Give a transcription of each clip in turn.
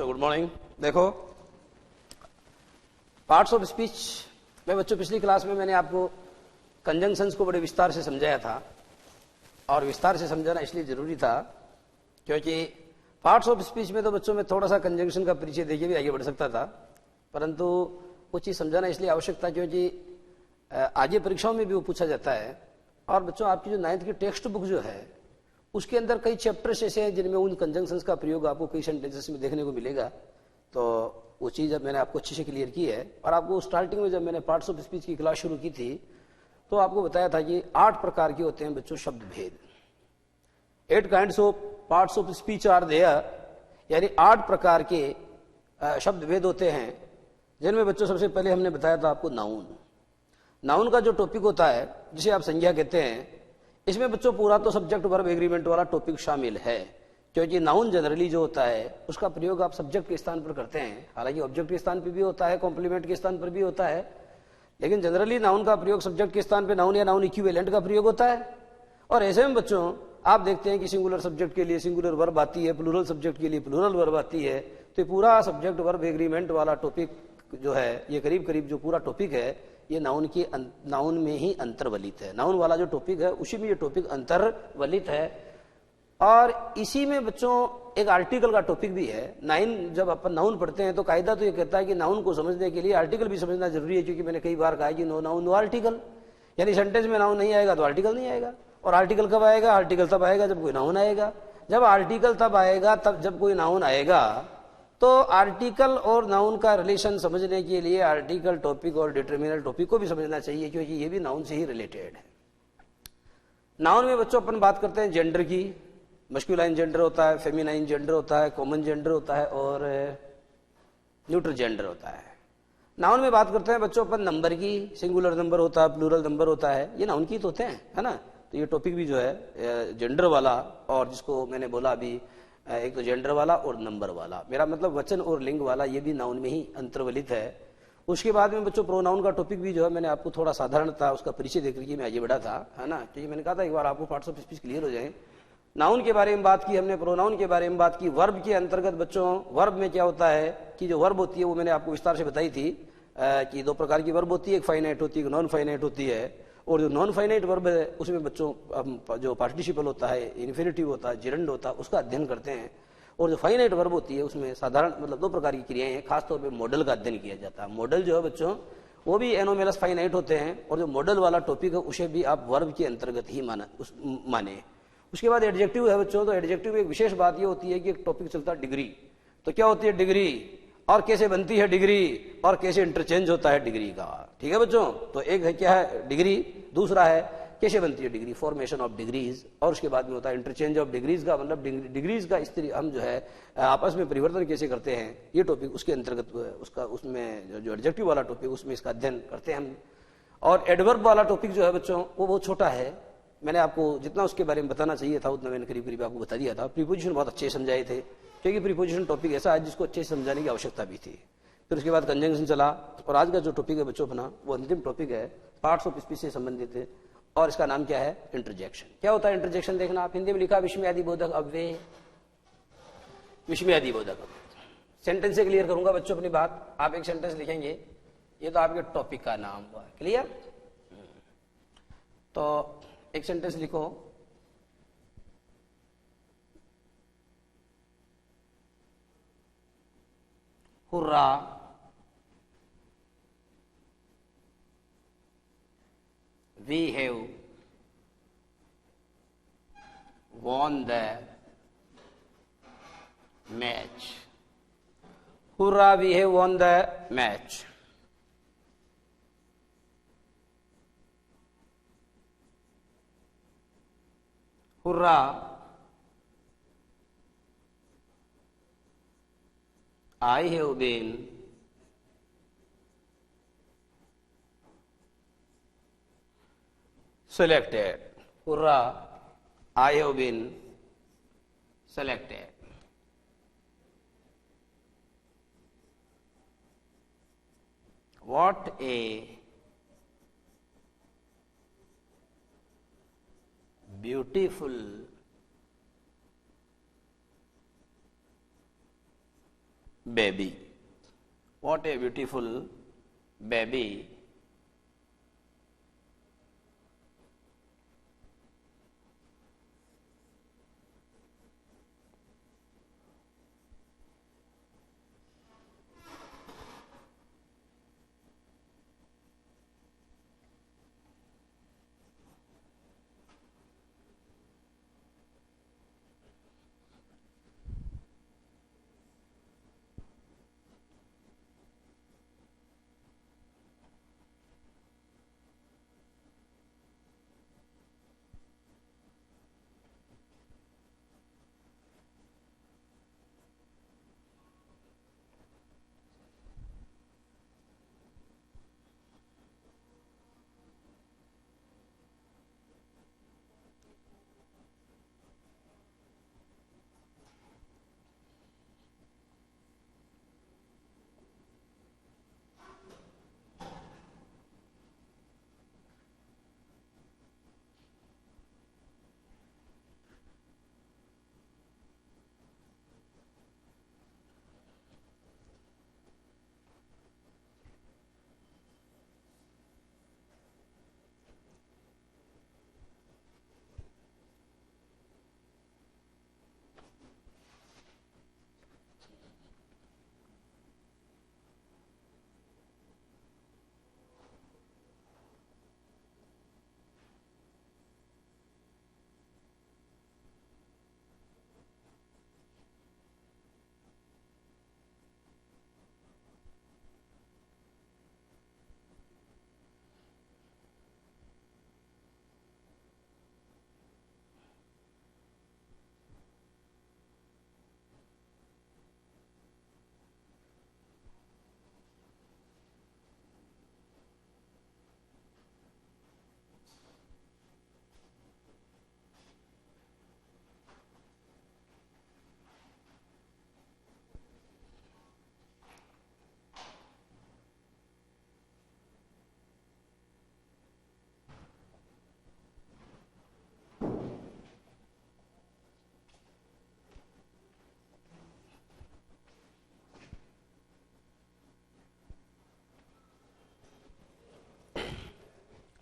Good morning. देखो, parts of speech में बच्चों पिछली क्लास में मैंने आपको कंजंक्शंस को बड़े विस्तार से समझाया था, और विस्तार से समझाना इसलिए जरूरी था क्योंकि पार्ट्स ऑफ स्पीच में तो बच्चों में थोड़ा सा कंजंक्शन का परिचय देके भी आगे बढ़ सकता था, परंतु वो चीज समझाना इसलिए आवश्यक था क्योंकि आगे परीक्षाओं में भी वो पूछा जाता है। और बच्चों, आपकी जो 9th की टेक्स्ट बुक जो है उसके अंदर कई चैप्टर्स ऐसे हैं जिनमें उन कंजंक्शंस का प्रयोग आपको कई सेंटेंसेस में देखने को मिलेगा। तो वो चीज अब मैंने आपको अच्छे से क्लियर की है। और आपको स्टार्टिंग में जब मैंने पार्ट्स ऑफ स्पीच की क्लास शुरू की थी तो आपको बताया था कि 8 प्रकार के होते हैं बच्चों शब्द भेद। 8 kinds of parts of speech are there, यानी 8 प्रकार के शब्द भेद होते हैं, जिनमें बच्चों सबसे पहले हमने बताया था आपको नाउन। नाउन का जो टॉपिक होता है, जिसे आप संज्ञा कहते हैं, इसमें बच्चों पूरा तो सब्जेक्ट वर्ब एग्रीमेंट वाला टॉपिक शामिल है, क्योंकि नाउन जनरली जो होता है उसका प्रयोग आप सब्जेक्ट के स्थान पर करते हैं। हालांकि ऑब्जेक्ट के स्थान पर भी होता है, कॉम्प्लीमेंट के स्थान पर भी होता है, लेकिन जनरली नाउन का प्रयोग सब्जेक्ट के स्थान पर नाउन या नाउन इक्विवेलेंट का प्रयोग होता है। और ऐसे में बच्चों आप देखते हैं कि सिंगुलर सब्जेक्ट के लिए सिंगुलर वर्ब आती है, प्लूरल सब्जेक्ट के लिए प्लूरल वर्ब आती है। तो पूरा सब्जेक्ट वर्ब एग्रीमेंट वाला टॉपिक जो है, ये करीब करीब जो पूरा टॉपिक है, ये नाउन में ही अंतर्वलित है। नाउन वाला जो टॉपिक है उसी में ये टॉपिक अंतर्वलित है। और इसी में बच्चों एक आर्टिकल का टॉपिक भी है। जब अपन नाउन पढ़ते हैं तो कायदा तो ये कहता है कि नाउन को समझने के लिए आर्टिकल भी समझना जरूरी है, क्योंकि मैंने कई बार कहा कि नो नाउन नो आर्टिकल, यानी सेंटेंस में नाउन नहीं आएगा तो आर्टिकल नहीं आएगा। और आर्टिकल कब आएगा? आर्टिकल तब आएगा जब कोई नाउन आएगा। जब आर्टिकल तब आएगा तब जब कोई नाउन आएगा। तो आर्टिकल और नाउन का रिलेशन समझने के लिए आर्टिकल टॉपिक और डिटर्मिनल टॉपिक को भी समझना चाहिए, क्योंकि ये भी नाउन से ही रिलेटेड है। नाउन में बच्चों अपन बात करते हैं जेंडर की। मस्कुलाइन जेंडर होता है, फेमिनाइन जेंडर होता है, कॉमन जेंडर होता है और न्यूट्रल जेंडर होता है। नाउन में बात करते हैं बच्चों अपन नंबर की। सिंगुलर नंबर होता है, प्लूरल नंबर होता है, ये नाउन की तो होते हैं, है ना। तो ये टॉपिक भी जो है जेंडर वाला, और जिसको मैंने बोला अभी, एक तो जेंडर वाला और नंबर वाला, मेरा मतलब वचन और लिंग वाला, ये भी नाउन में ही अंतर्वलित है। उसके बाद में बच्चों प्रोनाउन का टॉपिक भी जो है मैंने आपको थोड़ा साधारण था उसका परिचय देकर के मैं आगे बढ़ा था, है ना, क्योंकि मैंने कहा था एक बार आपको पार्ट्स ऑफ स्पीच क्लियर हो जाए। नाउन के बारे में बात की हमने, प्रोनाउन के बारे में बात की। वर्ब के अंतर्गत बच्चों वर्ब में क्या होता है कि जो वर्ब होती है वो मैंने आपको विस्तार से बताई थी कि 2 प्रकार की वर्ब होती है, एक फाइनाइट होती है, एक नॉन फाइनाइट होती है। और जो नॉन फाइनाइट वर्ब है उसमें बच्चों जो पार्टिसिपल होता है, इन्फिनिटिव होता है, जिरंड होता है, उसका अध्ययन करते हैं। और जो फाइनाइट वर्ब होती है उसमें साधारण मतलब 2 प्रकार की क्रियाएं हैं, खासतौर पे मॉडल का अध्ययन किया जाता है। मॉडल जो है बच्चों वो भी एनोमेलस फाइनाइट होते हैं, और जो मॉडल वाला टॉपिक है उसे भी आप वर्ब के अंतर्गत ही माने। उसके बाद एडजेक्टिव है बच्चों। तो एडजेक्टिव में एक विशेष बात ये होती है कि एक टॉपिक चलता है डिग्री। तो क्या होती है डिग्री, और कैसे बनती है डिग्री, और कैसे इंटरचेंज होता है डिग्री का। ठीक है बच्चों। तो एक है क्या है डिग्री, दूसरा है कैसे बनती है डिग्री, फॉर्मेशन ऑफ डिग्रीज, और उसके बाद में होता है इंटरचेंज ऑफ डिग्रीज का मतलब डिग्रीज का स्त्री हम जो है आपस में परिवर्तन कैसे करते हैं, ये टॉपिक उसके अंतर्गत उसका उसमें जो एडजेक्टिव वाला टॉपिक उसमें इसका अध्ययन करते हैं हम। और एडवर्ब वाला टॉपिक जो है बच्चों वो बहुत छोटा है। मैंने आपको जितना उसके बारे में बताना चाहिए था उतना मैंने करीब करीब आपको बता दिया था। प्रीपोजिशन बहुत अच्छे समझाए थे, क्योंकि प्रीपोजिशन टॉपिक ऐसा है जिसको अच्छे से समझाने की आवश्यकता भी थी। फिर उसके बाद कंजंक्शन चला, और आज का जो टॉपिक है बच्चों अपना वो अंतिम टॉपिक है, पार्ट्स ऑफ स्पीच से संबंधित है, और इसका नाम क्या है इंटरजेक्शन। क्या होता है इंटरजेक्शन देखना आप, हिंदी में लिखा विस्मयादिबोधक अव्यय, विस्मयादिबोधक। सेंटेंस से क्लियर करूंगा बच्चों अपनी बात। आप एक सेंटेंस लिखेंगे, ये तो आपके टॉपिक का नाम हुआ, क्लियर। तो एक सेंटेंस लिखो, hurrah we have won the match. Hurrah, we have won the match. Hurrah, I have been selected. Hurrah, I have been selected. What a beautiful baby. What a beautiful baby.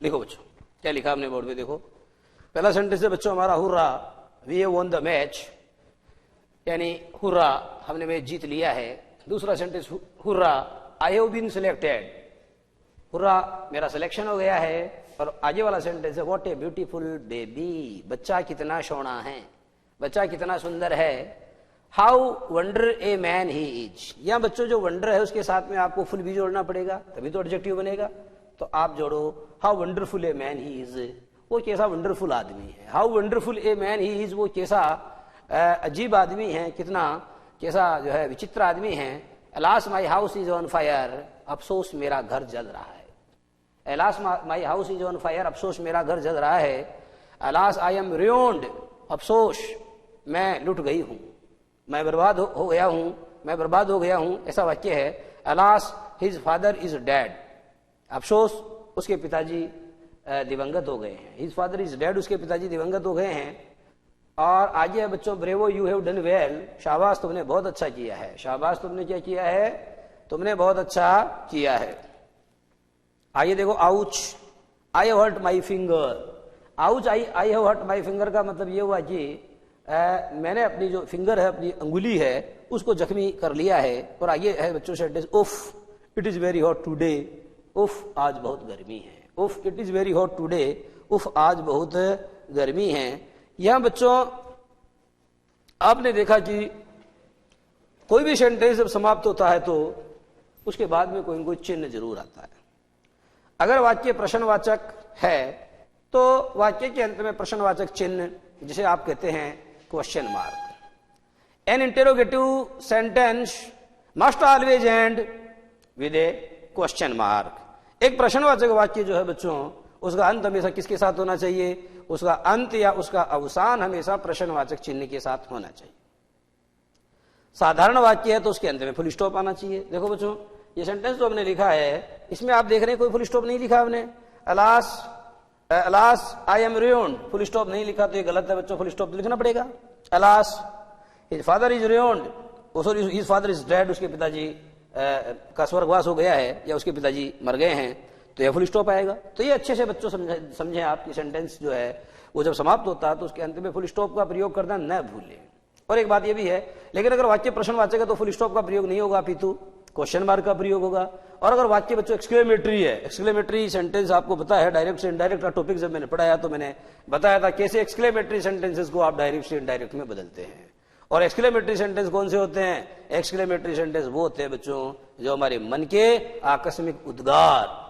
लिखो बच्चों, क्या लिखा आपने board पे देखो। पहला sentence है बच्चों हमारा hurrah, we have won the match, यानी हुर्रा हमने मैच जीत लिया है। दूसरा sentence hurrah I have been selected, hurrah मेरा सिलेक्शन हो गया है। और आगे वाला सेंटेंस है व्हाट ए ब्यूटीफुल बेबी, बच्चा कितना सोना है, बच्चा कितना सुंदर है। How wonder a man he is, यहां बच्चों जो वंडर है उसके साथ में आपको फुल भी जोड़ना पड़ेगा तभी तो एडजेक्टिव बनेगा। तो आप जोड़ो how wonderful a man he is, वो कैसा वंडरफुल आदमी है। How wonderful a man he is, वो कैसा अजीब आदमी है, कितना कैसा जो है विचित्र आदमी है। Alas my house is on fire, अफसोस मेरा घर जल रहा है। Alas my house is on fire, अफसोस मेरा घर जल रहा है। अलास आई एम रुइन्ड, अफसोस मैं लुट गई हूं, मैं बर्बाद हो गया हूं, मैं बर्बाद हो गया हूं, ऐसा वाक्य है। Alas his father is dead, अफसोस उसके पिताजी दिवंगत हो गए हैं। हिज फादर इज डेड, उसके पिताजी दिवंगत हो गए हैं। और आगे है बच्चों bravo you have done well, शाबाश तुमने बहुत अच्छा किया है। शाबाश तुमने क्या किया है, तुमने बहुत अच्छा किया है। आइए देखो ouch I have hurt my finger, ouch I have hurt my finger का मतलब ये हुआ कि मैंने अपनी जो फिंगर है, अपनी अंगुली है, उसको जख्मी कर लिया है। और आगे है बच्चों सेंटेंस उफ it is very hot today, उफ आज बहुत गर्मी है। उफ it is very hot today, उफ आज बहुत गर्मी है। यहां बच्चों आपने देखा कि कोई भी सेंटेंस जब समाप्त होता है तो उसके बाद में कोई न कोई चिन्ह जरूर आता है। अगर वाक्य प्रश्नवाचक है तो वाक्य के अंत में प्रश्नवाचक चिन्ह, जिसे आप कहते हैं question mark. N interrogative sentence must always and with A question mark. एक प्रश्नवाचक वाक्य जो है बच्चों, उसका अंत हमेशा किसके साथ होना चाहिए, उसका अंत या उसका अवसान हमेशा प्रश्नवाचक चिन्ह के साथ होना चाहिए। साधारण वाक्य है तो उसके अंत में फुल स्टॉप आना चाहिए। देखो बच्चों ये सेंटेंस जो हमने लिखा है इसमें आप देख रहे हैं कोई फुल स्टॉप नहीं लिखा हमने। Alas I am ruined, full stop नहीं लिखा तो ये गलत है बच्चों, फुल स्टॉप लिखना पड़ेगा। Alas his father is ruined, sorry his father is dead, उसके पिताजी का स्वर्गवास हो गया है या उसके पिताजी मर गए हैं, तो यह फुल स्टॉप आएगा। तो ये अच्छे से बच्चों समझें आपकी सेंटेंस जो है वो जब समाप्त होता है तो उसके अंत में फुल स्टॉप का प्रयोग करना न भूलें। और एक बात ये भी है, लेकिन अगर वाक्य प्रश्नवाचक है तो फुल स्टॉप का प्रयोग नहीं होगा, अपितु क्वेश्चन मार्क का प्रयोग होगा। और अगर वाक्य बच्चों एक्सक्लेमेटरी है, एक्सक्लेमेटरी सेंटेंस आपको पता है डायरेक्ट से इनडायरेक्ट का टॉपिक जब मैंने पढ़ाया तो मैंने बताया था कैसे एक्सक्लेमेटरी सेंटेंसेस को आप डायरेक्ट से इनडायरेक्ट में बदलते हैं। और एक्सक्लेमेटरी सेंटेंस कौन से होते हैं? एक्सक्लेमेटरी सेंटेंस वो होते हैं बच्चों जो हमारे मन के आकस्मिक उद्गार।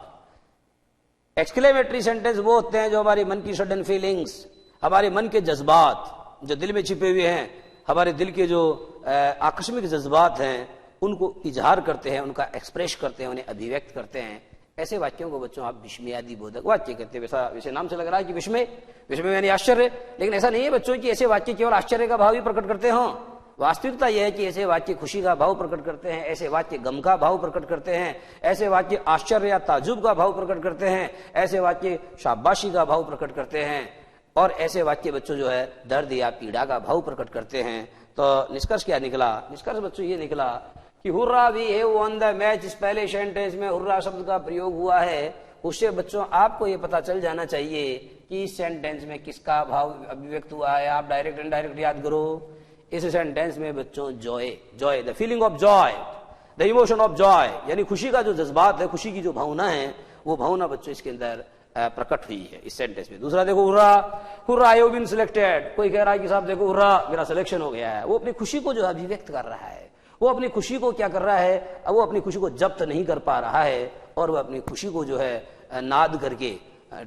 एक्सक्लेमेटरी सेंटेंस वो होते हैं जो हमारे मन की सडन फीलिंग्स, हमारे मन के जज्बात जो दिल में छिपे हुए हैं, हमारे दिल के जो आकस्मिक जज्बात हैं उनको इजहार करते हैं, उनका एक्सप्रेस करते हैं, उन्हें अभिव्यक्त करते हैं। ऐसे वाक्यों को बच्चों आप विस्मयादि बोधक वाक्य कहते हैं। वैसे नाम से लग रहा है कि विस्मय यानी आश्चर्य, लेकिन ऐसा नहीं है बच्चों कि ऐसे वाक्य केवल आश्चर्य का भाव ही प्रकट करते हों। वास्तविकता यह है कि ऐसे वाक्य खुशी का भाव प्रकट करते हैं, ऐसे वाक्य गम का भाव प्रकट करते हैं, ऐसे वाक्य आश्चर्य या ताजुब का भाव प्रकट करते हैं, ऐसे वाक्य शाबाशी का भाव प्रकट करते हैं, और ऐसे वाक्य बच्चों जो है दर्द या पीड़ा का भाव प्रकट करते हैं। तो निष्कर्ष क्या निकला? निष्कर्ष बच्चों ये निकला कि hurrah we have won the match, इस पहले सेंटेंस में हुर्रा शब्द का प्रयोग हुआ है। उससे बच्चों आपको ये पता चल जाना चाहिए कि इस सेंटेंस में किसका भाव अभिव्यक्त हुआ है। आप डायरेक्ट इनडायरेक्ट याद करो। इस सेंटेंस में बच्चों Joy the feeling of Joy, the emotion of Joy, यानी खुशी का जो जज्बात है, खुशी की जो भावना है, वो भावना बच्चों इसके अंदर प्रकट हुई है इस सेंटेंस में। दूसरा देखो, hurrah I have been selected. कोई कह रहा है कि साहब देखो हुर्रा मेरा सिलेक्शन हो गया है। वो अपनी खुशी को जो अभिव्यक्त कर रहा है, वो अपनी खुशी को क्या कर रहा है, वो अपनी खुशी को जब्त नहीं कर पा रहा है, और वो अपनी खुशी को जो है नाद करके,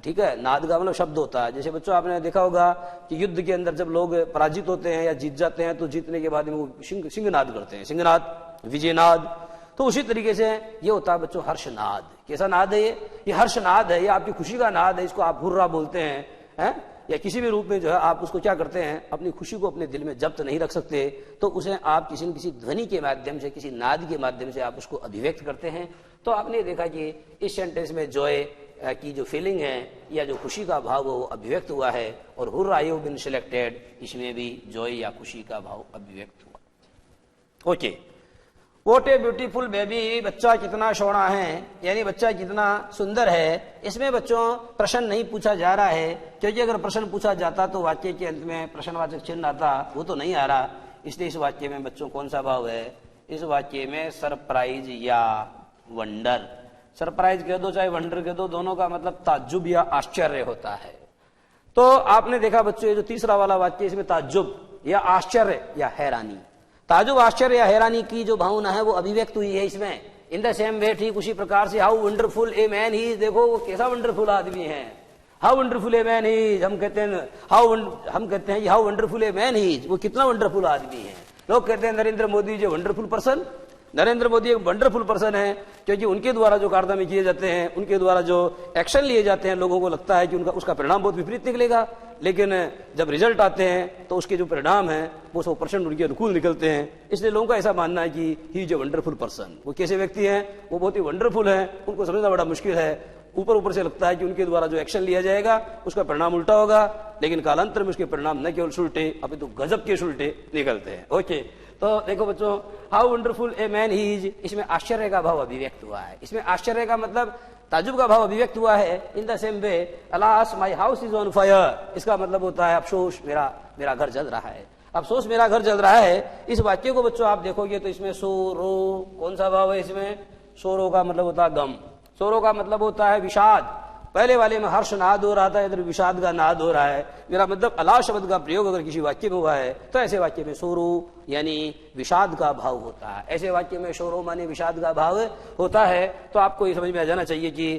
ठीक है, नाद का मतलब शब्द होता है। जैसे बच्चों आपने देखा होगा कि युद्ध के अंदर जब लोग पराजित होते हैं या जीत जाते हैं तो जीतने के बाद में वो सिंहनाद करते हैं, सिंहनाद, विजयनाद। तो उसी तरीके से ये होता है बच्चों हर्षनाद। कैसा नाद है ये हर्षनाद है, ये आपकी खुशी का नाद है, इसको आप हुर्रा बोलते हैं, या किसी भी रूप में जो है आप उसको क्या करते हैं, अपनी खुशी को अपने दिल में जब्त नहीं रख सकते, तो उसे आप किसी न किसी ध्वनि के माध्यम से, किसी नाद के माध्यम से आप उसको अभिव्यक्त करते हैं। तो आपने देखा कि इस सेंटेंस में जॉय की जो फीलिंग है या जो खुशी का भाव वो अभिव्यक्त हुआ है, और हुर्रा यू बिन सिलेक्टेड, इसमें भी जॉय या खुशी का भाव अभिव्यक्त हुआ। Okay, what a beautiful baby, बच्चा कितना सोना है, यानी बच्चा कितना सुंदर है। इसमें बच्चों प्रश्न नहीं पूछा जा रहा है, क्योंकि अगर प्रश्न पूछा जाता तो वाक्य के अंत में प्रश्नवाचक चिन्ह आता, वो तो नहीं आ रहा। इसलिए इस वाक्य में बच्चों कौन सा भाव है? इस वाक्य में सरप्राइज या वंडर। सरप्राइज कह दो चाहे वंडर कह दो, दोनों का मतलब ताज्जुब या आश्चर्य होता है। तो आपने देखा बच्चों ये जो तीसरा वाला वाक्य, इसमें ताज्जुब या आश्चर्य या हैरानी, ताजुब आश्चर्य या हैरानी की जो भावना है वो अभिव्यक्त हुई है इसमें। इन द सेम वे, ठीक उसी प्रकार से, हाउ वंडरफुल ए मैन ही, देखो वो कैसा वंडरफुल आदमी है, हाउ वंडरफुल ए मैन ही। हम कहते हैं हाउ वंडरफुल ए मैन ही, वो कितना वंडरफुल आदमी है। लोग कहते हैं नरेंद्र मोदी जो वंडरफुल पर्सन, नरेंद्र मोदी एक वंडरफुल पर्सन है, क्योंकि उनके द्वारा जो कारनामे किए जाते हैं, उनके द्वारा जो एक्शन लिए जाते हैं, लोगों को लगता है कि उसका परिणाम बहुत विपरीत निकलेगा, लेकिन जब रिजल्ट आते हैं तो उसके जो परिणाम है वो 100% उनके अनुकूल निकलते हैं। इसलिए लोगों का ऐसा मानना है कि he is a wonderful person. वो कैसे व्यक्ति हैं? वो बहुत ही वंडरफुल है, उनको समझना बड़ा मुश्किल है। ऊपर से लगता है कि उनके द्वारा जो एक्शन लिया जाएगा उसका परिणाम उल्टा होगा, लेकिन कालांतर में उसके परिणाम न केवल उल्टे अभी तो गजब के उल्टे निकलते हैं। ओके, तो देखो बच्चों, how wonderful a man he is, इसमें आश्चर्य का भाव अभिव्यक्त हुआ है। इसमें आश्चर्य का मतलब ताजुब का भाव अभिव्यक्त हुआ है। In the same way, alas my house is on fire, इसका मतलब होता है अफसोस मेरा घर जल रहा है, अफसोस मेरा घर जल रहा है। इस वाक्य को बच्चों आप देखोगे तो इसमें सोरो, कौन सा भाव है इसमें? सोरो का मतलब होता है गम, सोरो का मतलब होता है विषाद। पहले वाले में हर्ष नाद हो रहा था, इधर विषाद का नाद हो रहा है। मेरा मतलब अला शब्द का प्रयोग अगर किसी वाक्य में हुआ है तो ऐसे वाक्य में सोरो यानी विषाद का भाव होता है। ऐसे वाक्य में सोरो माने विषाद का भाव होता है। तो आपको ये समझ में आ जाना चाहिए कि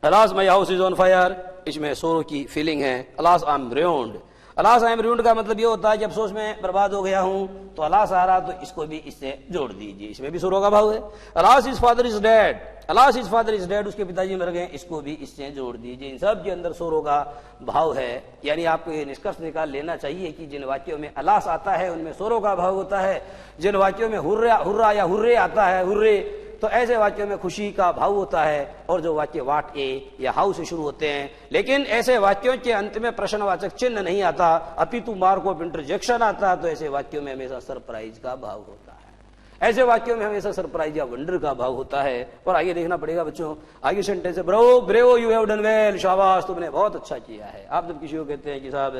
alas my house is on fire, इसमें सोरो की फीलिंग है। Alas I am ruined, alas I am ruined का मतलब ये होता है कि अफसोस में बर्बाद हो गया हूं, तो अलास आ रहा तो इसको भी इससे जोड़ दीजिए, इसमें भी सोरो का भाव है। Alas is father is dead, alas is father is dead, उसके पिताजी मर गए, इसको भी इससे जोड़ दीजिए। इन सब के अंदर सोरो का भाव है। यानी आपको ये निष्कर्ष निकाल लेना चाहिए कि जिन वाक्यों में अलास आता है उनमें सोरो का भाव होता है, जिन वाक्यों में हुर्रा या हुर्रे आता है, हुर्रे, तो ऐसे वाक्यों में खुशी का भाव होता है और जो वाक्य वाट ए या हाउ से शुरू होते हैं। लेकिन ऐसे वाक्यों के अंत में प्रश्नवाचक चिन्ह नहीं आता, अपितु मार्क ऑफ इंटरजेक्शन आता, तो ऐसे वाक्यों में हमेशा सरप्राइज का भाव होता है। ऐसे वाक्यों में हमेशा सरप्राइज या वंडर का भाव होता है। और आगे देखना पड़ेगा बच्चों, आगे सेंटेंस है bro bravo you have done well, शाबाश तुमने बहुत अच्छा किया है। आप जब किसी को कहते हैं कि साहब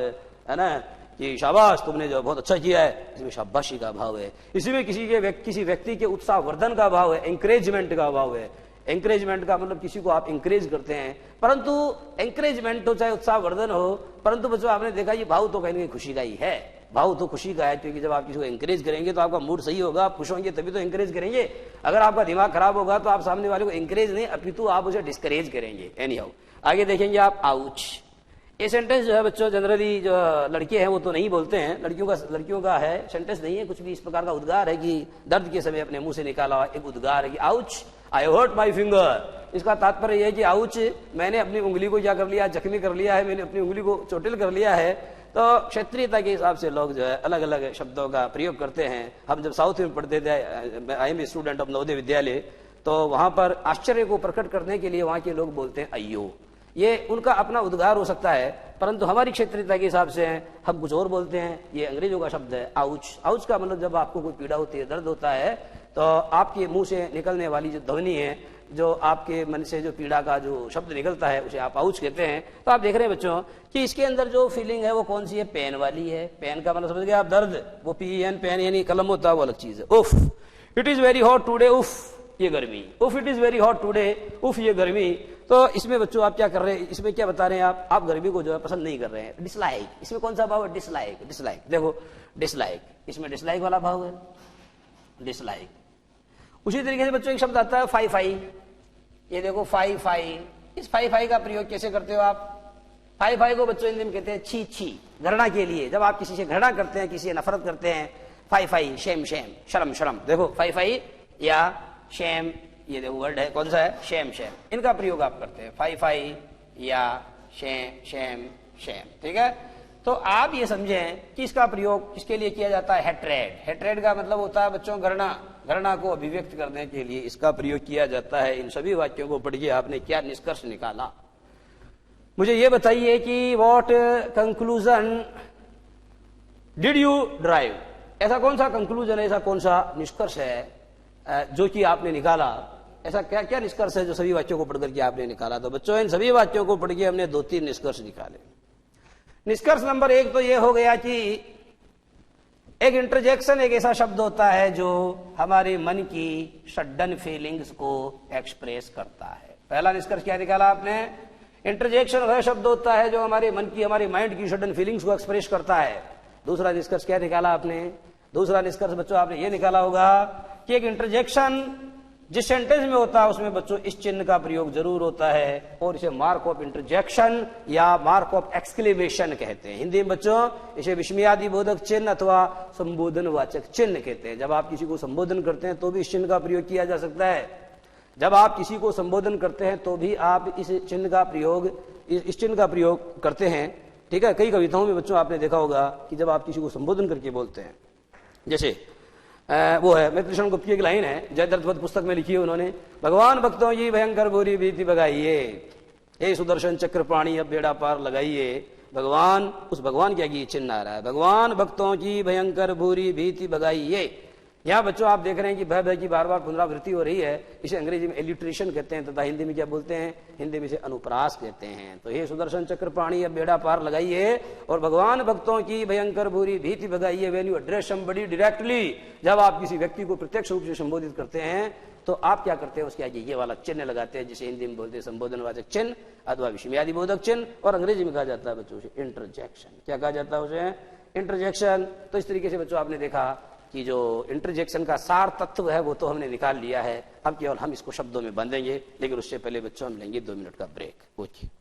है ना कि शाबाश तुमने जो बहुत अच्छा किया है, इसमें शाबाशी का भाव है, इसमें किसी व्यक्ति के उत्साह वर्धन का भाव है, एंकरेजमेंट का भाव है। एंकरेजमेंट का मतलब किसी को आप इंकरेज करते हैं, परंतु एंकरेजमेंट हो चाहे उत्साह वर्धन हो, परंतु बच्चों आपने देखा ये भाव तो कहीं खुशी का ही है। भाव तो खुशी का है, क्योंकि जब आप किसी को एंकरेज करेंगे तो आपका मूड सही होगा, आप खुश होंगे तभी तो एंकरेज करेंगे। अगर आपका दिमाग खराब होगा तो आप सामने वाले को एंकरेज नहीं अपितु आप उसे डिस्करेज करेंगे। एनी हाउ आगे देखेंगे आप आउच। ये सेंटेंस जो है बच्चों जनरली जो लड़के हैं वो तो नहीं बोलते हैं, लड़कियों का है सेंटेंस नहीं है, कुछ भी इस प्रकार का उद्गार है कि दर्द के समय अपने मुंह से निकाला हुआ एक उद्गार है कि ouch I hurt my finger. इसका तात्पर्य यह है कि आउच मैंने अपनी उंगली को क्या कर लिया, जख्मी कर लिया है, मैंने अपनी उंगली को चोटिल कर लिया है। तो क्षेत्रीयता के हिसाब से लोग जो है अलग अलग शब्दों का प्रयोग करते हैं। हम जब साउथ में पढ़ते थे, I am student of Navodaya Vidyalaya, तो वहां पर आश्चर्य को प्रकट करने के लिए वहां के लोग बोलते हैं अयो। ये उनका अपना उद्गार हो सकता है, परंतु हमारी क्षेत्रीयता के हिसाब से हम कुछ और बोलते हैं। ये अंग्रेजों का शब्द है आउच। आउच का मतलब जब आपको कोई पीड़ा होती है, दर्द होता है, तो आपके मुंह से निकलने वाली जो ध्वनि है, जो आपके मन से जो पीड़ा का जो शब्द निकलता है, उसे आप आउच कहते हैं। तो आप देख रहे हैं बच्चों कि इसके अंदर जो फीलिंग है वो कौन सी है, पेन वाली है। पेन का मतलब समझ गए आप, दर्द, वो PEN पेन यानी कलम होता है वो अलग चीज है। उफ it is very hot today, उफ ये गर्मी, उफ it is very hot today, उफ ये गर्मी। तो इसमें बच्चों आप क्या कर रहे हैं, इसमें क्या बता रहे हैं आप गर्मी को जो है पसंद नहीं कर रहे हैं। डिसलाइक, इसमें कौन सा भाव है, डिसलाइक। डिसलाइक देखो, डिसलाइक, इसमें डिसलाइक वाला भाव है, डिसलाइक। उसी तरीके से बच्चों एक शब्द आता है फाई फाई। ये देखो फाई फाई, इस फाई फाई का प्रयोग कैसे करते हो आप? फाई फाई को बच्चों हिंदी में कहते हैं छी छी, घृणा के लिए। जब आप किसी से घृणा करते हैं, किसी से नफरत करते हैं, फाई फाई, शेम शेम, शर्म शर्म। देखो फाई फाई या शेम, ये देखो वर्ड है कौन सा है, शेम शेम, इनका प्रयोग आप करते हैं, फाई फाई या शेम शेम शेम। ठीक है, तो आप ये समझें कि इसका प्रयोग किसके लिए किया जाता है, हेट्रेड। हेट्रेड का मतलब होता है बच्चों घृणा, घृणा को अभिव्यक्त करने के लिए इसका प्रयोग किया जाता है। इन सभी वाक्यों को पढ़िए, आपने क्या निष्कर्ष निकाला मुझे ये बताइए कि what conclusion did you drive. ऐसा कौन सा कंक्लूजन है, ऐसा कौन सा निष्कर्ष है जो कि आपने निकाला। ऐसा क्या क्या निष्कर्ष है जो सभी वाक्यों को पढ़कर के आपने निकाला। तो बच्चों इन सभी वाक्यों को पढ़ के हमने 2-3 निष्कर्ष निकाले। निष्कर्ष नंबर 1 तो यह हो गया कि एक इंटरजेक्शन एक ऐसा शब्द होता है जो हमारे मन की सडन फीलिंग्स को एक्सप्रेस करता है। पहला निष्कर्ष क्या निकाला आपने, इंटरजेक्शन वह शब्द होता है जो हमारे मन की, हमारे माइंड की सडन फीलिंग्स को एक्सप्रेस करता है। दूसरा निष्कर्ष क्या निकाला आपने, दूसरा निष्कर्ष बच्चों आपने ये निकाला होगा कि एक इंटरजेक्शन जिस सेंटेंस में होता है उसमें बच्चों इस चिन्ह का प्रयोग जरूर होता है, और इसे मार्क ऑफ इंटरजेक्शन या मार्क ऑफ एक्सक्लेमेशन कहते हैं। हिंदी में बच्चों इसे विस्मयादि बोधक चिन्ह अथवा संबोधन वाचक चिन्ह कहते हैं। जब आप किसी को संबोधन करते हैं तो भी इस चिन्ह का प्रयोग किया जा सकता है। जब आप किसी को संबोधन करते हैं तो भी आप इस चिन्ह का प्रयोग करते हैं। ठीक है, कई कविताओं में बच्चों आपने देखा होगा कि जब आप किसी को संबोधन करके बोलते हैं, जैसे वो है मित्रषण गुप्त की एक लाइन है, जयद्रथ पुस्तक में लिखी है उन्होंने, भगवान भक्तों की भयंकर बुरी भीति भगाइए, हे सुदर्शन चक्र प्राणी अब बेड़ा पार लगाइए। भगवान, उस भगवान के आगे चिन्ह आ रहा है, भगवान भक्तों की भयंकर बुरी भीति भगाइए। यहाँ बच्चों आप देख रहे हैं कि भय भय की बार बार पुनरावृत्ति हो रही है। इसे अंग्रेजी में एलिट्रेशन कहते हैं तथा हिंदी में क्या बोलते हैं, हिंदी में इसे अनुप्रास कहते हैं। तो हे सुदर्शन चक्र प्राणी अब बेड़ा पार लगाइए और भगवान भक्तों की भयंकर बुरी भीति भगाइए। When you address somebody directly, जब आप किसी व्यक्ति को प्रत्यक्ष रूप से संबोधित करते हैं तो आप क्या करते हैं, उसके आगे ये वाला चिन्ह लगाते हैं जिसे हिंदी में बोलते हैं संबोधनवाचक चिन्ह अथवा विस्मयादि बोधक चिन्ह, और अंग्रेजी में कहा जाता है बच्चों उसे इंटरजेक्शन। क्या कहा जाता है उसे, इंटरजेक्शन। तो इस तरीके से बच्चों आपने देखा कि जो इंटरजेक्शन का सार तत्व है वो तो हमने निकाल लिया है। अब केवल हम इसको शब्दों में बांधेंगे, लेकिन उससे पहले बच्चों हम लेंगे 2 मिनट का ब्रेक। ओके।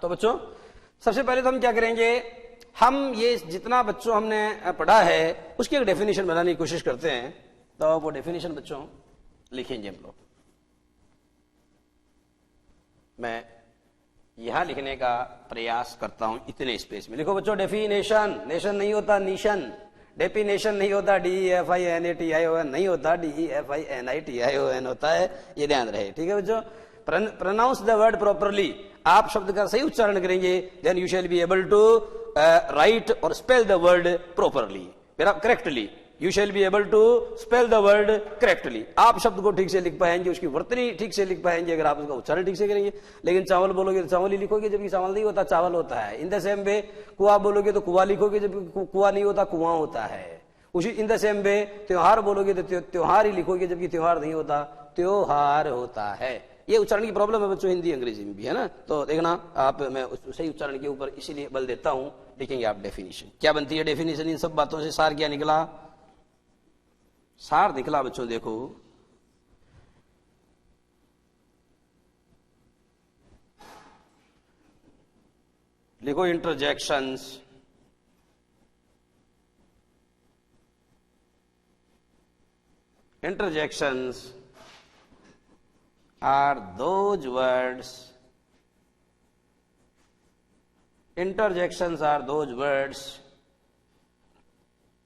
तो बच्चों सबसे पहले तो हम क्या करेंगे, हम ये जितना बच्चों हमने पढ़ा है उसकी एक डेफिनेशन बनाने की कोशिश करते हैं। तो वो डेफिनेशन बच्चों लिखेंगे हम लोग। मैं यहां लिखने का प्रयास करता हूं इतने स्पेस में। लिखो बच्चों डेफिनेशन, नेशन नहीं होता निशन, डेफिनेशन नहीं होता DEFINATION नहीं होता, DEFINITION होता है, ये ध्यान रहे। ठीक है बच्चों, प्रोनाउंस द वर्ड प्रॉपरली, आप शब्द का सही उच्चारण करेंगे, then you shall be able to write और spell the word properly, correctly. You shall be able to spell the word correctly. आप शब्द को ठीक से लिख पाएंगे, उसकी वर्तनी ठीक से लिख पाएंगे अगर आप उसका उच्चारण ठीक से करेंगे। लेकिन चावल बोलोगे तो चावल ही लिखोगे, जबकि चावल नहीं होता, चावल होता है। इन द सेम वे कुआ बोलोगे तो कुआ लिखोगे, जबकि कुआ नहीं होता, कुआं होता है। उसी इन द सेम वे त्योहार बोलोगे तो त्योहार ही लिखोगे, जबकि त्योहार नहीं होता, त्योहार होता है। ये उच्चारण की प्रॉब्लम है बच्चों, हिंदी अंग्रेजी में भी है ना। तो देखना आप, मैं सही उच्चारण के ऊपर इसीलिए बल देता हूं। लिखेंगे आप डेफिनेशन, क्या बनती है डेफिनेशन इन सब बातों से, सार क्या निकला, सार निकला बच्चों देखो, लिखो interjections, interjections are those words, interjections are those words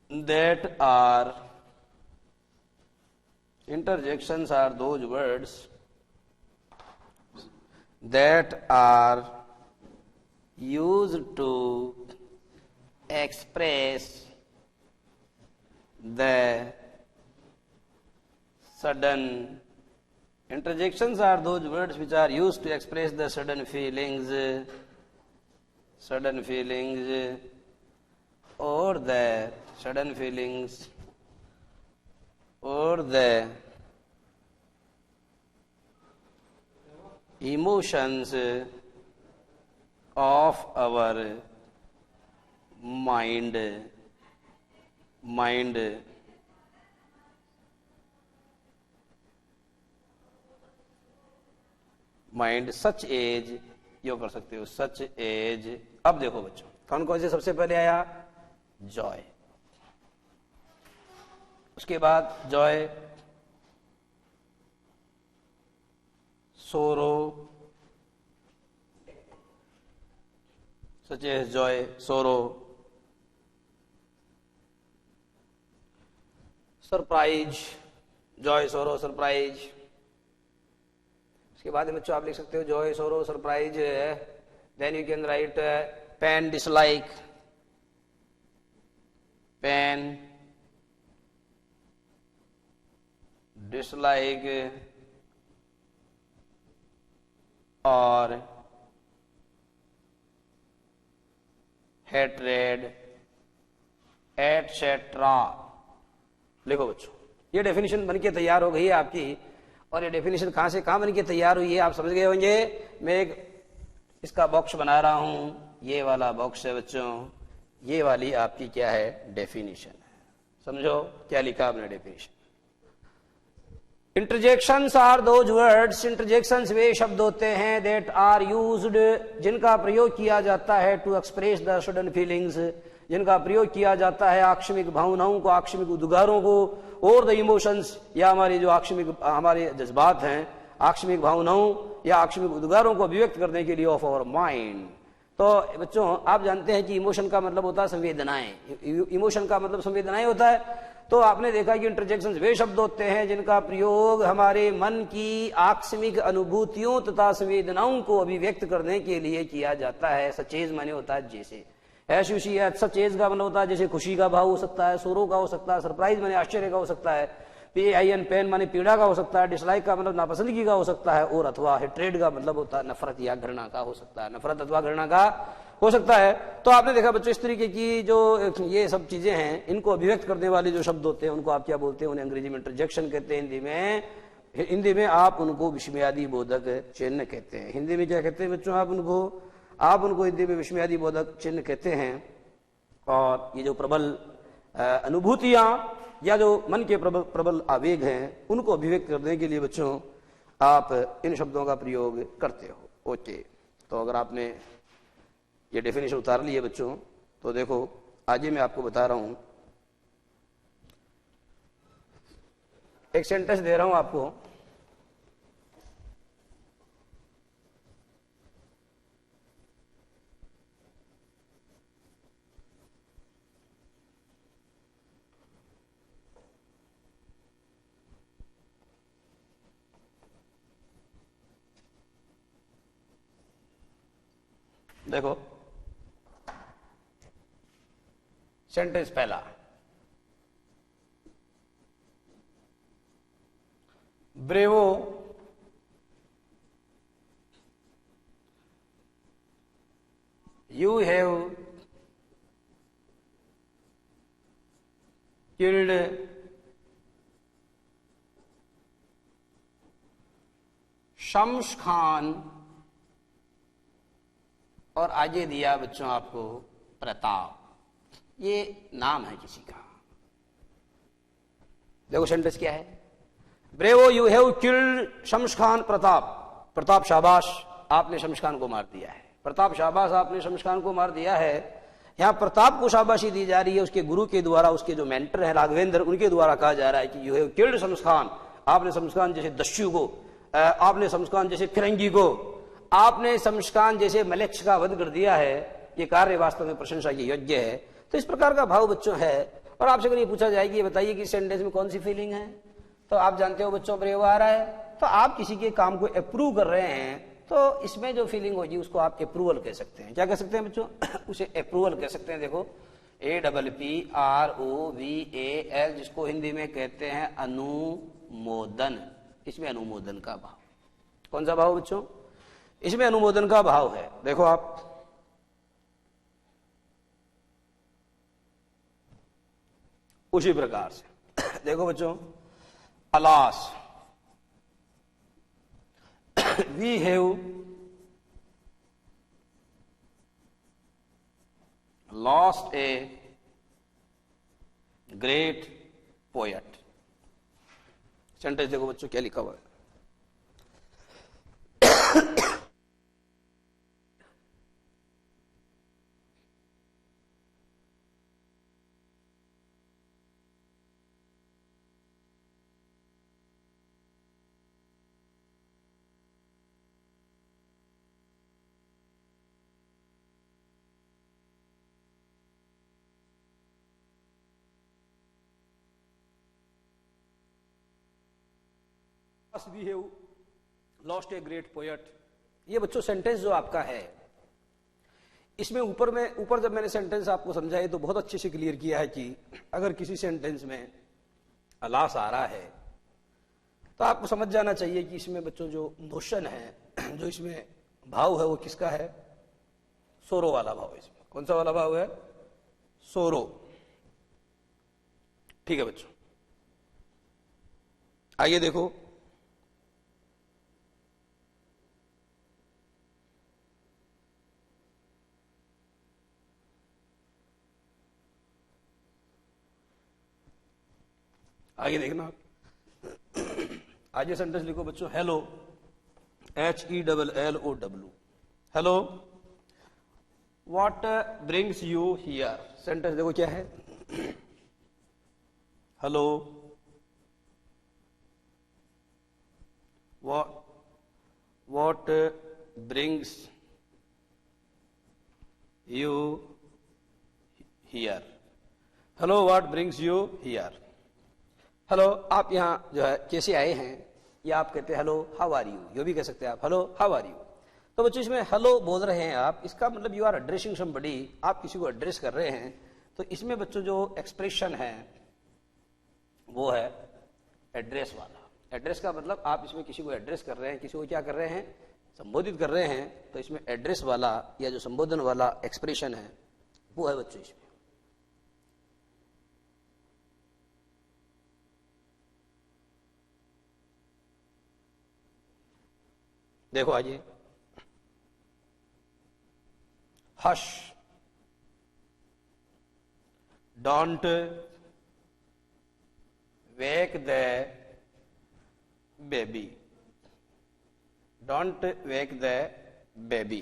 that are, interjections are those words that are used to express the sudden, interjections are those words which are used to express the sudden feelings or the sudden feelings or the emotions of our mind such as, यो कर सकते हो such as. अब देखो बच्चों कौन कौन से सबसे पहले आया, जॉय, उसके बाद जॉय, सोरो, such as Joy sorrow, surprise, Joy sorrow surprise. के बाद में बच्चों आप लिख सकते हो joy sorrow surprise, then you can write pain dislike, pain dislike और हेट्रेड एटसेट्रा। लिखो बच्चों, ये डेफिनेशन बनके तैयार हो गई है आपकी। और ये डेफिनेशन कहां से कहां बन के तैयार हुई है आप समझ गए होंगे। मैं एक इसका बॉक्स बना रहा हूं, ये वाला बॉक्स है बच्चों, ये वाली आपकी क्या है डेफिनेशन है। समझो क्या लिखा आपने definition. Interjections are those words, interjections वे शब्द होते हैं दैट आर यूज्ड, जिनका प्रयोग किया जाता है to express the sudden feelings, जिनका प्रयोग किया जाता है आकस्मिक भावनाओं को, आकस्मिक उद्गारों को, और द इमोशंस, या हमारी जो आकस्मिक हमारे जज्बात हैं, आकस्मिक भावनाओं या आकस्मिक उद्गारों को अभिव्यक्त करने के लिए ऑफ आवर माइंड। तो बच्चों आप जानते हैं कि इमोशन का मतलब होता है संवेदनाएं, इमोशन का मतलब संवेदनाएं होता है। तो आपने देखा कि इंटरजेक्शंस वे शब्द होते हैं जिनका प्रयोग हमारे मन की आकस्मिक अनुभूतियों तथा संवेदनाओं को अभिव्यक्त करने के लिए किया जाता है। सचेज माने होता है जैसे, ऐसी सचेज का मतलब होता है जैसे खुशी का भाव हो सकता है, सोरो का हो सकता है, सरप्राइज माने आश्चर्य का हो सकता है, PAIN पेन माने पीड़ा का हो सकता है, डिसलाइक का मतलब नापसंदगी का हो सकता है, और अथवा हेट्रेड का मतलब होता है नफरत या घृणा का हो सकता है, नफरत अथवा घृणा का हो सकता है। तो आपने देखा बच्चों इस तरीके की जो ये सब चीजें हैं, इनको अभिव्यक्त करने वाले जो शब्द होते हैं उनको आप क्या बोलते हैं, उन्हें अंग्रेजी में इंटरजेक्शन कहते हैं। हिंदी में आप उनको विस्मयादि बोधक चिन्ह कहते हैं। हिंदी में क्या कहते हैं बच्चों आप उनको हिंदी में विस्मयादि बोधक चिन्ह कहते हैं। और ये जो प्रबल अनुभूतियां या जो मन के प्रबल आवेग हैं उनको अभिव्यक्त करने के लिए बच्चों आप इन शब्दों का प्रयोग करते हो। ओके, तो अगर आपने ये डेफिनेशन उतार ली है बच्चों। तो देखो आज ही मैं आपको बता रहा हूं, एक सेंटेंस दे रहा हूं आपको। देखो सेंटेंस पहला, bravo you have killed Shams Khan, और आगे दिया बच्चों आपको प्रताप, ये नाम है किसी का। देखो सेंटेंस क्या है, bravo you have killed Shams Khan Pratap, Pratap शाबाश आपने शम्स खान को मार दिया है, प्रताप शाबाश आपने शम्स खान को मार दिया है। यहां प्रताप को शाबाशी दी जा रही है उसके गुरु के द्वारा, उसके जो मेंटर है राघवेंद्र, उनके द्वारा कहा जा रहा है कि you have killed Shams Khan, आपने शम्स खान जैसे दस्यु को, आपने शम्स खान जैसे फिरंगी को, आपने शम्स खान जैसे मलेच्छ का वध कर दिया है, ये कार्य वास्तव में प्रशंसा के योग्य है। तो इस प्रकार का भाव बच्चों है। और आपसे अगर ये पूछा जाए कि ये बताइए कि सेंटेंस में कौन सी फीलिंग है, तो आप जानते हो बच्चों ब्रेव आ रहा है, तो आप किसी के काम को अप्रूव कर रहे हैं, तो इसमें जो फीलिंग होगी उसको आप अप्रूवल कह सकते हैं। क्या कह सकते हैं बच्चों? उसे अप्रूवल कह सकते हैं। देखो APPROVAL, जिसको हिंदी में कहते हैं अनुमोदन, इसमें अनुमोदन का भाव। कौन सा भाव बच्चों? इसमें अनुमोदन का भाव है। देखो आप उसी प्रकार से देखो बच्चों, alas we have lost a great poet. Sentence देखो बच्चों क्या लिखा हुआ है, we have lost a great poet. ये बच्चों सेंटेंस जो आपका है, इसमें ऊपर जब मैंने सेंटेंस आपको समझाया तो बहुत अच्छे से क्लियर किया है कि अगर किसी सेंटेंस में अलास आ रहा है तो आपको समझ जाना चाहिए कि इसमें बच्चों जो मोशन है, जो इसमें भाव है, वो किसका है? सोरो वाला भाव। इसमें कौन सा वाला भाव है? सोरो। ठीक है बच्चों, आइए देखो आगे देखना। आगे सेंटेंस लिखो बच्चों, hello HELLO, hello what brings you here. Sentence देखो क्या है, hello what brings you here, hello what brings you here. Hello, आप यहां जो है कैसे आए हैं, या आप कहते हैं हेलो हाउ आर यू, ये भी कह सकते हैं आप, हेलो हाउ आर यू। तो बच्चों इसमें हेलो बोल रहे हैं आप, इसका मतलब यू आर एड्रेसिंग समबडी, आप किसी को एड्रेस कर रहे हैं। तो इसमें बच्चों जो एक्सप्रेशन है वो है एड्रेस वाला। एड्रेस का मतलब आप इसमें किसी को एड्रेस कर रहे हैं, किसी को क्या कर रहे हैं? संबोधित कर रहे हैं। तो इसमें एड्रेस वाला या जो संबोधन वाला एक्सप्रेशन है वो है बच्चों इसमें। देखो आइए, hush don't wake the baby, don't wake the baby.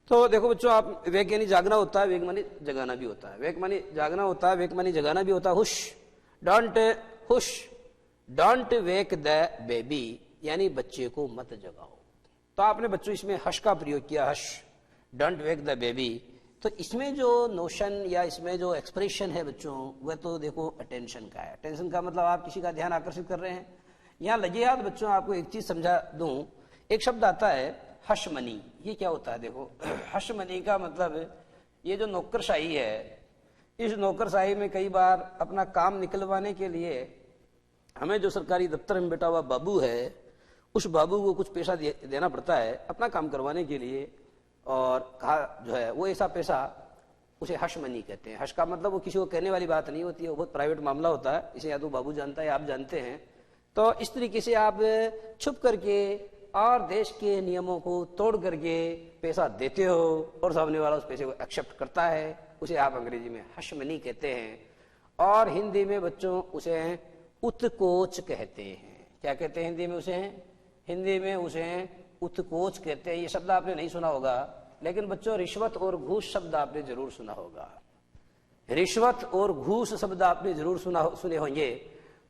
तो देखो बच्चों, आप वेक यानी जागना होता है, वेक मानी जगाना भी होता है। वेक मानी जागना होता है, वेक मानी जगाना भी होता है। हुश डोंट वेक द बेबी, यानी बच्चे को मत जगाओ। तो आपने बच्चों इसमें हश का प्रयोग किया, hush don't wake the baby. तो इसमें जो नोशन या इसमें जो एक्सप्रेशन है बच्चों, वह तो देखो अटेंशन का है। अटेंशन का मतलब आप किसी का ध्यान आकर्षित कर रहे हैं। यहां लगे याद बच्चों, आपको एक चीज समझा दूं। एक शब्द आता है हशमनी। ये क्या होता है देखो, हशमनी का मतलब ये जो नौकरशाही है, इस नौकरशाही में कई बार अपना काम निकलवाने के लिए हमें जो सरकारी दफ्तर में बैठा हुआ बाबू है, उस बाबू को कुछ पैसा देना पड़ता है अपना काम करवाने के लिए। और कहा जो है वो ऐसा पैसा, उसे हशमनी कहते हैं। हश का मतलब वो किसी को कहने वाली बात नहीं होती है, वो बहुत प्राइवेट मामला होता है। इसे या तो बाबू जानता है या आप जानते हैं। तो इस तरीके से आप छुप करके और देश के नियमों को तोड़ करके पैसा देते हो और सामने वाला उस पैसे को एक्सेप्ट करता है, उसे आप अंग्रेजी में हशमनी कहते हैं। और हिंदी में बच्चों उसे उत्कोच कहते हैं। क्या कहते हैं हिंदी में उसे? हिंदी में उसे उत्कोच कहते हैं। ये शब्द आपने नहीं सुना होगा, लेकिन बच्चों रिश्वत और घूस शब्द आपने जरूर सुना होगा। रिश्वत और घूस शब्द आपने जरूर सुने होंगे।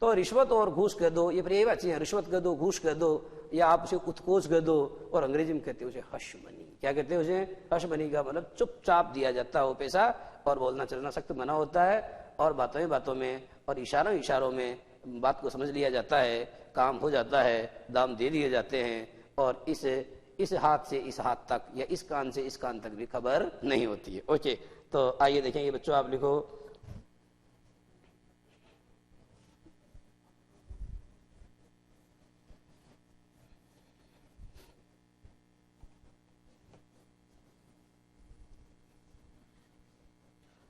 तो रिश्वत और घूस कह दो, ये पर्यायवाची बातें हैं। रिश्वत कह दो, घूस कह दो, या आप उसे उत्कोच कह दो। और अंग्रेजी में कहते हैं उसे हशमनी। क्या कहते हैं उसे? हशमनी का मतलब चुपचाप दिया जाता है वो पैसा, और बोलना चलना सख्त मना होता है, और बातों में और इशारों में बात को समझ लिया जाता है, काम हो जाता है, दाम दे दिए जाते हैं, और इस हाथ से इस हाथ तक या इस कान से इस कान तक भी खबर नहीं होती है। ओके, तो आइए देखेंगे बच्चों, आप लिखो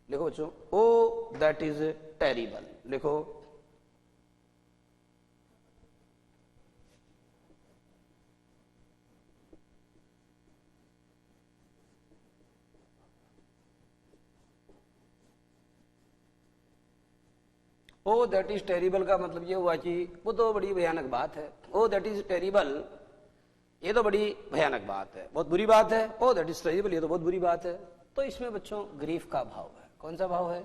बच्चों, ओ दैट इज टेरिबल। लिखो ओ दैट इज टेरिबल का मतलब ये हुआ कि वो तो बड़ी भयानक बात है। ओ दैट इज टेरिबल, ये तो बड़ी भयानक बात है, बहुत बुरी बात है। ओ दैट इज टेरिबल, ये तो बहुत बुरी बात है। तो इसमें बच्चों ग्रीफ का भाव है। कौन सा भाव है?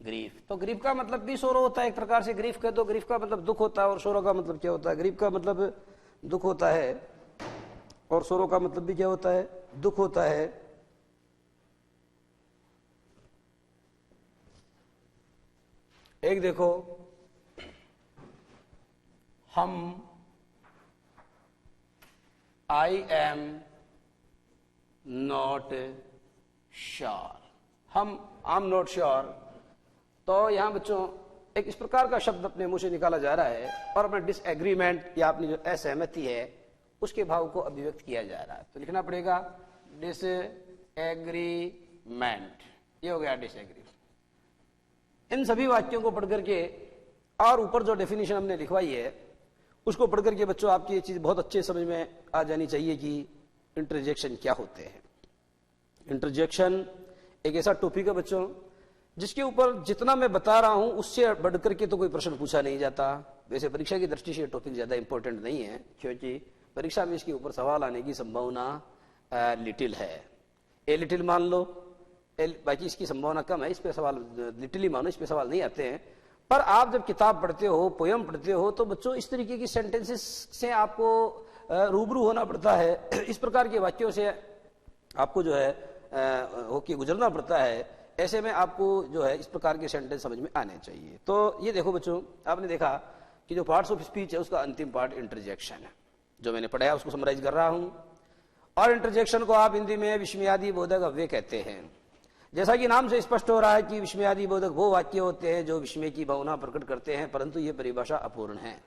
ग्रीफ। तो ग्रीफ का मतलब भी सोरो होता है एक प्रकार से। ग्रीफ कह दो, ग्रीफ का मतलब दुख होता है। और सोरो का मतलब क्या होता है? ग्रीफ का मतलब दुख होता है, और सोरो का मतलब भी क्या होता है? दुख होता है। एक देखो, I am not sure. I am not sure. तो यहां बच्चों एक इस प्रकार का शब्द अपने मुंह से निकाला जा रहा है, और अपना डिसएग्रीमेंट या अपनी जो असहमति है उसके भाव को अभिव्यक्त किया जा रहा है। तो लिखना पड़ेगा डिसएग्रीमेंट। ये हो गया डिसएग्री। इन सभी वाक्यों को पढ़ करके, और ऊपर जो डेफिनेशन हमने लिखवाई है उसको पढ़ करके बच्चों आपकी ये चीज बहुत अच्छे समझ में आ जानी चाहिए कि इंटरजेक्शन क्या होते हैं। इंटरजेक्शन एक ऐसा टॉपिक है बच्चों जिसके ऊपर जितना मैं बता रहा हूं उससे बढ़ करके तो कोई प्रश्न पूछा नहीं जाता। वैसे परीक्षा की दृष्टि से टॉपिक ज्यादा इंपॉर्टेंट नहीं है, क्योंकि परीक्षा में इसके ऊपर सवाल आने की संभावना लिटिल है। ए लिटिल मान लो, बाकी इसकी संभावना कम है। इस पे सवाल लिटिल ही मानो, इस पे सवाल नहीं आते हैं। पर आप जब किताब पढ़ते हो, पोयम पढ़ते हो, तो बच्चों इस तरीके की सेंटेंसेस से आपको रूबरू होना पड़ता है। इस प्रकार के वाक्यों से आपको जो है होके गुजरना पड़ता है। ऐसे में आपको जो है इस प्रकार के सेंटेंस समझ में आने चाहिए। तो ये देखो बच्चों, आपने देखा कि जो पार्ट्स ऑफ स्पीच है उसका अंतिम पार्ट इंटरजेक्शन है। जो मैंने पढ़ाया उसको समराइज कर रहा हूं। और इंटरजेक्शन को आप हिंदी में विस्मयादि बोधक अव्यय कहते हैं। जैसा कि नाम से स्पष्ट हो रहा है कि विस्मयादि बोधक वो वाक्य होते हैं जो विस्मय की भावना प्रकट करते हैं, परंतु ये परिभाषा अपूर्ण है।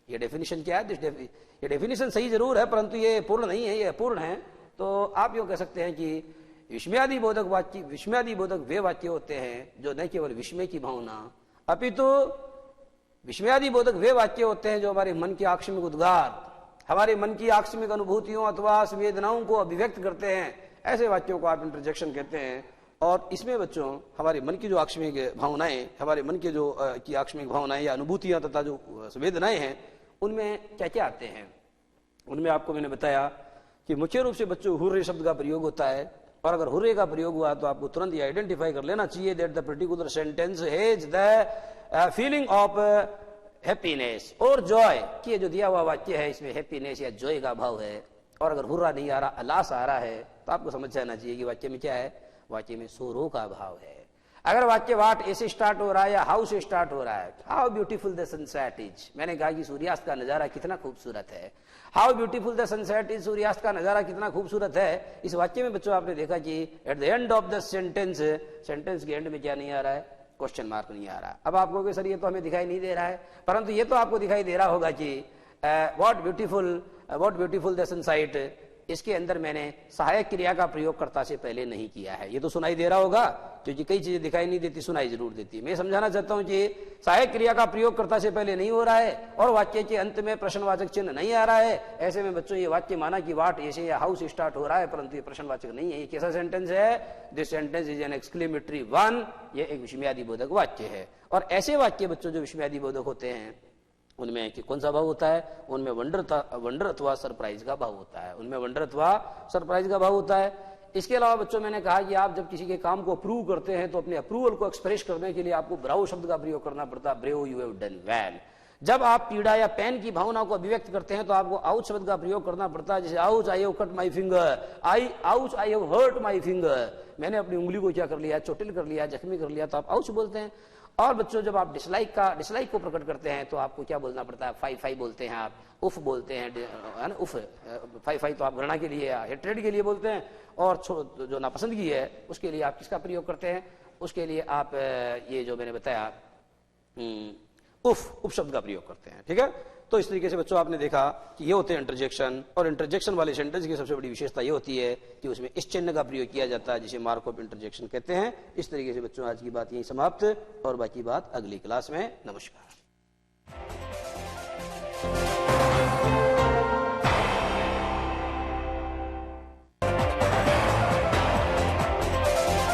ये डेफिनेशन क्या है? ये डेफिनेशन सही जरूर है, परंतु ये पूर्ण नहीं है, ये अपूर्ण है। तो आप यो कह सकते हैं कि विस्मयादि बोधक वे वाक्य होते हैं जो न केवल विस्मय की भावना, अपितु विस्मयादि बोधक वे वाक्य होते हैं जो हमारे मन की आकस्मिक उद्गार, हमारे मन की आकस्मिक अनुभूतियों अथवा संवेदनाओं को अभिव्यक्त करते हैं। ऐसे वाक्यों को आप इंटरजेक्शन कहते हैं। और इसमें बच्चों हमारे मन की जो आकस्मिक भावनाएं, हमारे मन के जो की आकस्मिक भावनाएं या अनुभूतियां तथा जो संवेदनाएं हैं, उनमें क्या क्या आते हैं? उनमें आपको मैंने बताया कि मुख्य रूप से बच्चों हुर्रे शब्द का प्रयोग होता है, और अगर हुर्रे का प्रयोग हुआ तो आपको तुरंत ये आइडेंटिफाई कर लेना चाहिए that the particular sentence has the feeling of happiness और जॉय, कि ये जो दिया हुआ वाक्य है इसमें हैप्पीनेस या जॉय का भाव है। और अगर हुर्रा नहीं आ रहा, अलास आ रहा है, तो आपको समझ जाना चाहिए कि वाक्य में क्या है, वाक्य में सोरो का भाव है। अगर वाक्य वाट ऐसे स्टार्ट हो रहा है या हाउ से स्टार्ट हो रहा है, how beautiful the sunset is, मैंने कहा कि सूर्यास्त का नजारा कितना खूबसूरत है, how beautiful the sunset is, सूर्यास्त का नजारा कितना खूबसूरत है। इस वाक्य में बच्चों आपने देखा कि at the end of the sentence, sentence के एंड में क्या नहीं आ रहा है, क्वेश्चन मार्क नहीं आ रहा। अब आपको सर ये तो हमें दिखाई नहीं दे रहा है, परंतु ये तो आपको दिखाई दे रहा होगा कि व्हाट ब्यूटीफुल द सनसाइट, इसके अंदर मैंने सहायक क्रिया का प्रयोग कर्ता से पहले नहीं किया है। ये तो सुनाई दे रहा होगा, क्योंकि कई चीजें दिखाई नहीं देती, सुनाई जरूर देती है। मैं समझाना चाहता हूं कि सहायक क्रिया का प्रयोग कर्ता से पहले नहीं हो रहा है और वाक्य के अंत में प्रश्नवाचक चिन्ह नहीं आ रहा है। ऐसे में बच्चों ये वाक्य माना कि वाट ऐसे या हाउ से स्टार्ट हो रहा है, परंतु ये प्रश्नवाचक नहीं है। ये कैसा सेंटेंस है, this sentence is an exclamatory one, ये एक विस्मयादि बोधक वाक्य है। और ऐसे वाक्य बच्चों जो विस्मयादि बोधक होते हैं उनमें कि कौन सा भाव होता है, उनमें वंडर अथवा सरप्राइज का भाव होता है, उनमें वंडर अथवा सरप्राइज का भाव होता है। इसके अलावा बच्चों मैंने कहा कि आप जब किसी के काम को अप्रूव करते हैं तो अपने अप्रूवल को एक्सप्रेस करने के लिए आपको ब्राउ शब्द का प्रयोग करना पड़ता है, brave you have done well. जब आप पीड़ा या पेन की भावना को अभिव्यक्त करते हैं तो आपको आउच शब्द का प्रयोग करना पड़ता है, जैसे ouch I have cut my finger, ouch I have hurt my finger, मैंने अपनी उंगली को क्या कर लिया, चोटिल कर लिया, जख्मी कर लिया, तो आप आउच बोलते हैं। और बच्चों जब आप डिसलाइक को प्रकट करते हैं तो आपको क्या बोलना पड़ता है, फाई बोलते हैं, आप उफ बोलते हैं, है ना, उफ फाई तो आप घृणा के लिए या हेट्रेड के लिए बोलते हैं, और जो नापसंदगी है उसके लिए आप किसका प्रयोग करते हैं, उसके लिए आप ये जो मैंने बताया उफ शब्द का प्रयोग करते हैं। ठीक है, तो इस तरीके से बच्चों आपने देखा कि ये होते हैं इंटरजेक्शन, और इंटरजेक्शन वाले सेंटेंस की सबसे बड़ी विशेषता ये होती है कि उसमें इस चिन्ह का प्रयोग किया जाता है जिसे मार्क ऑफ इंटरजेक्शन कहते हैं। इस तरीके से बच्चों आज की बात यही समाप्त, और बाकी बात अगली क्लास में। नमस्कार।